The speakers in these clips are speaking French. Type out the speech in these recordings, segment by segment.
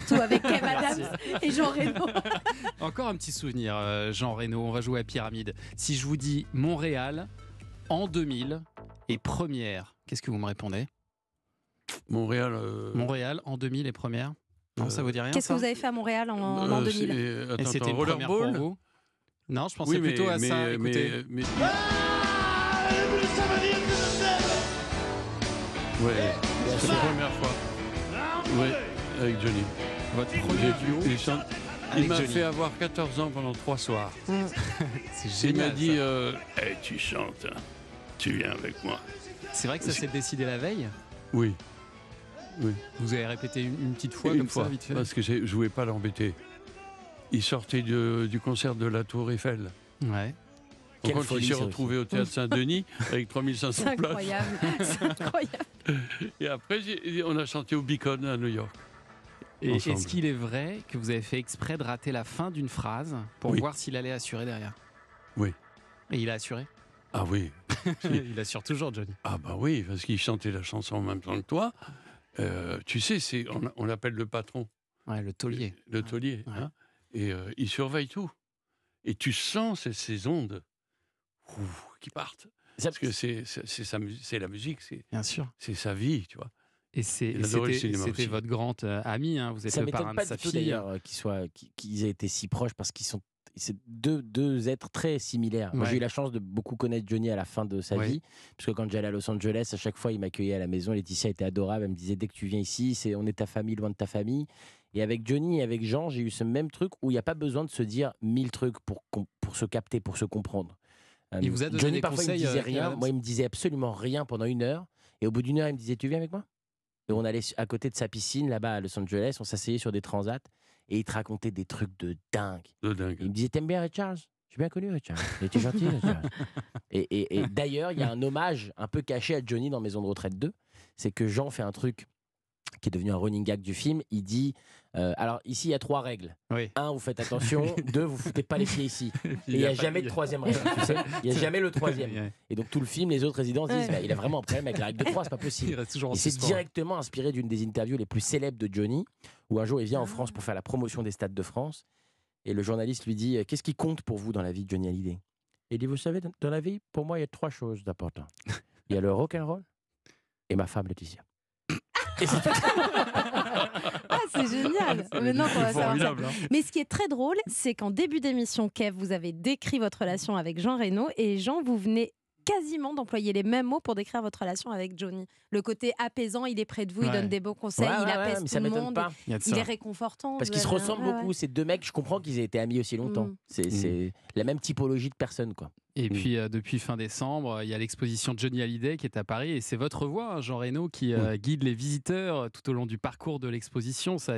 surtout avec Kev Adams et Jean Reno. Encore un petit souvenir, Jean Reno, on va jouer à Pyramide. Si je vous dis Montréal en 2000 et première, qu'est-ce que vous me répondez? Montréal. Montréal en 2000 et première? Non, ça vous dit rien? Qu'est-ce que vous avez fait à Montréal en 2000? Et c'était une première pour vous? Non, je pensais plutôt à ça. Écoutez. Ouais, c'est la première fois. Ouais, avec Johnny. Votre premier duo il m'a fait avoir 14 ans pendant 3 soirs. C'est génial. Il m'a dit hey, tu chantes, hein. Tu viens avec moi. C'est vrai que ça s'est décidé la veille? Oui. Vous avez répété une petite fois Une comme fois, ça, vite fait? parce que je ne voulais pas l'embêter. Il sortait du concert de la Tour Eiffel. Ouais. Quand il s'est retrouvé au Théâtre Saint-Denis avec 3500 places. C'est incroyable. C'est incroyable. Et après, on a chanté au Beacon à New York. Et est-ce qu'il est vrai que vous avez fait exprès de rater la fin d'une phrase pour voir s'il allait assurer derrière? Oui. Et il a assuré? Ah oui. Il assure toujours, Johnny. Ah bah oui, parce qu'il chantait la chanson en même temps que toi. Tu sais, on l'appelle le patron. Ouais, le taulier. Le taulier. Ouais. Hein, et il surveille tout. Et tu sens ces ondes qui partent. Parce que c'est la musique, bien sûr. C'est sa vie, tu vois. Et c'était votre grand ami, hein. Vous êtes le parrain de sa fille. Ça m'étonne pas du tout d'ailleurs qu'ils aient été si proches, parce qu'ils sont deux êtres très similaires. Moi, j'ai eu la chance de beaucoup connaître Johnny à la fin de sa vie, parce que quand j'allais à Los Angeles, à chaque fois, il m'accueillait à la maison. Laetitia était adorable. Elle me disait, dès que tu viens ici, on est ta famille, loin de ta famille. Et avec Johnny et avec Jean, j'ai eu ce même truc où il n'y a pas besoin de se dire 1000 trucs pour se capter, pour se comprendre. Il vous a donné Johnny, des parfois, conseils, il me disait rien. Moi, il me disait absolument rien pendant 1 heure. Et au bout d'1 heure, il me disait, tu viens avec moi? Et on allait à côté de sa piscine, là-bas à Los Angeles. On s'asseyait sur des transats. Et il te racontait des trucs de dingue. Il me disait, t'aimes bien Ray Charles? J'ai bien connu Ray Charles. Il était gentil, Ray Charles. Et d'ailleurs, il y a un hommage un peu caché à Johnny dans Maison de retraite 2. C'est que Jean fait un truc qui est devenu un running gag du film. Il dit, alors ici, il y a 3 règles. 1, vous faites attention. 2, vous foutez pas les pieds ici. Et il n'y a jamais de 3e règle, tu sais. Il n'y a jamais le 3e. Et donc tout le film, les autres résidents se disent, il a vraiment un problème avec la règle de 3, c'est pas possible. Et c'est directement inspiré d'une des interviews les plus célèbres de Johnny, où un jour il vient en France pour faire la promotion des stades de France. Et le journaliste lui dit, qu'est-ce qui compte pour vous dans la vie de Johnny Hallyday? Et il dit, vous savez, dans la vie, pour moi, il y a 3 choses d'importantes. Il y a le rock'n'roll et ma femme Laetitia. Ah, c'est génial. Maintenant qu'on va savoir ça. Mais ce qui est très drôle, c'est qu'en début d'émission, Kev, vous avez décrit votre relation avec Jean Reno, et Jean, vous venez quasiment d'employer les mêmes mots pour décrire votre relation avec Johnny. Le côté apaisant, il est près de vous, il donne des bons conseils, il apaise tout le monde, il est réconfortant. Parce qu'ils se ressemblent beaucoup, ces 2 mecs. Je comprends qu'ils aient été amis aussi longtemps. C'est la même typologie de personnes, quoi. Et puis, depuis fin décembre, il y a l'exposition Johnny Hallyday qui est à Paris, et c'est votre voix, hein, Jean Reno, qui guide les visiteurs tout au long du parcours de l'exposition. Ça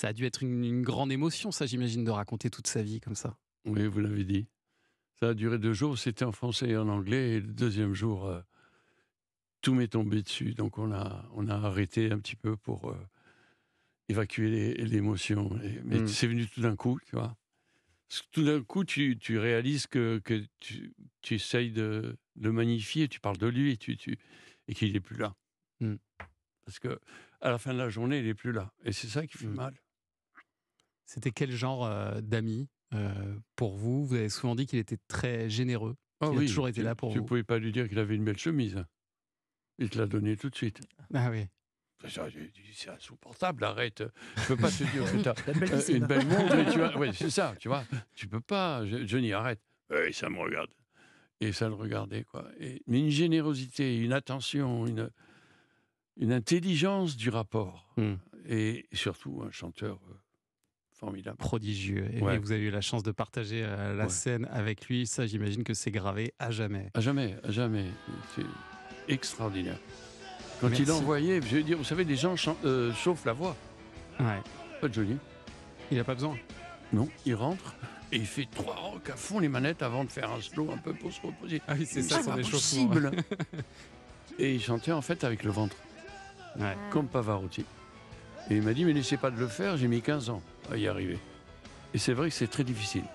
a dû être une grande émotion, ça, j'imagine, de raconter toute sa vie comme ça. Oui, vous l'avez dit. Ça a duré 2 jours, c'était en français et en anglais, et le 2e jour, tout m'est tombé dessus. Donc on a arrêté un petit peu pour évacuer l'émotion. Mais c'est venu tout d'un coup, tu vois. Parce que tout d'un coup, tu réalises que tu essayes de le magnifier, tu parles de lui, et qu'il n'est plus là. Parce qu'à la fin de la journée, il n'est plus là. Et c'est ça qui fait mal. C'était quel genre d'amis pour vous? Vous avez souvent dit qu'il était très généreux. Il a toujours été là pour vous. Tu ne pouvais pas lui dire qu'il avait une belle chemise. Il te l'a donnée tout de suite. Ah oui. C'est insupportable, arrête. Je ne peux pas te dire que tu as une belle montre. Oui, c'est ça, tu vois. Tu ne peux pas. Johnny, arrête. Oui, ça me regarde. Et ça le regardait, quoi. Mais une générosité, une attention, une intelligence du rapport. Et surtout, un chanteur formidable. Prodigieux. Et vous avez eu la chance de partager la scène avec lui. Ça, j'imagine que c'est gravé à jamais. À jamais, à jamais. C'est extraordinaire. Quand il envoyait, je veux dire, vous savez, des gens chauffent la voix. Ouais. Pas de Johnny. Il n'a pas besoin. Non, il rentre et il fait 3 rocks à fond les manettes avant de faire un slow un peu pour se reposer. Ah oui, c'est ça, c'est possible. Et il chantait en fait avec le ventre. Comme Pavarotti. Et il m'a dit, mais n'essaie pas de le faire, j'ai mis 15 ans à y arriver. Et c'est vrai que c'est très difficile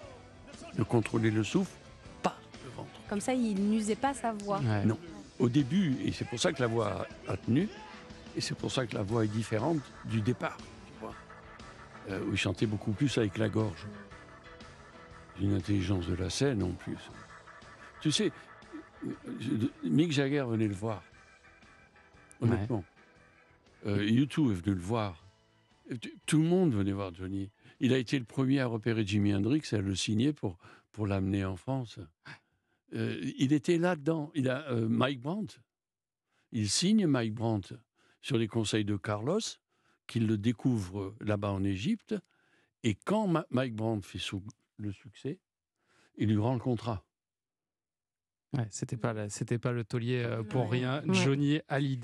de contrôler le souffle par le ventre. Comme ça, il n'usait pas sa voix. Non. Au début, et c'est pour ça que la voix a tenu, et c'est pour ça que la voix est différente du départ. Tu vois. où il chantait beaucoup plus avec la gorge. Une intelligence de la scène en plus. Tu sais, Mick Jagger venait le voir. Honnêtement. U2 est venu le voir. Tout le monde venait voir Johnny. Il a été le premier à repérer Jimi Hendrix et à le signer pour l'amener en France. Il était là-dedans. Il a Mike Brandt. Il signe Mike Brandt sur les conseils de Carlos, qu'il le découvre là-bas en Égypte. Et quand Mike Brandt fait le succès, il lui rend le contrat. Ouais, c'était pas le taulier pour rien. Johnny Hallyday.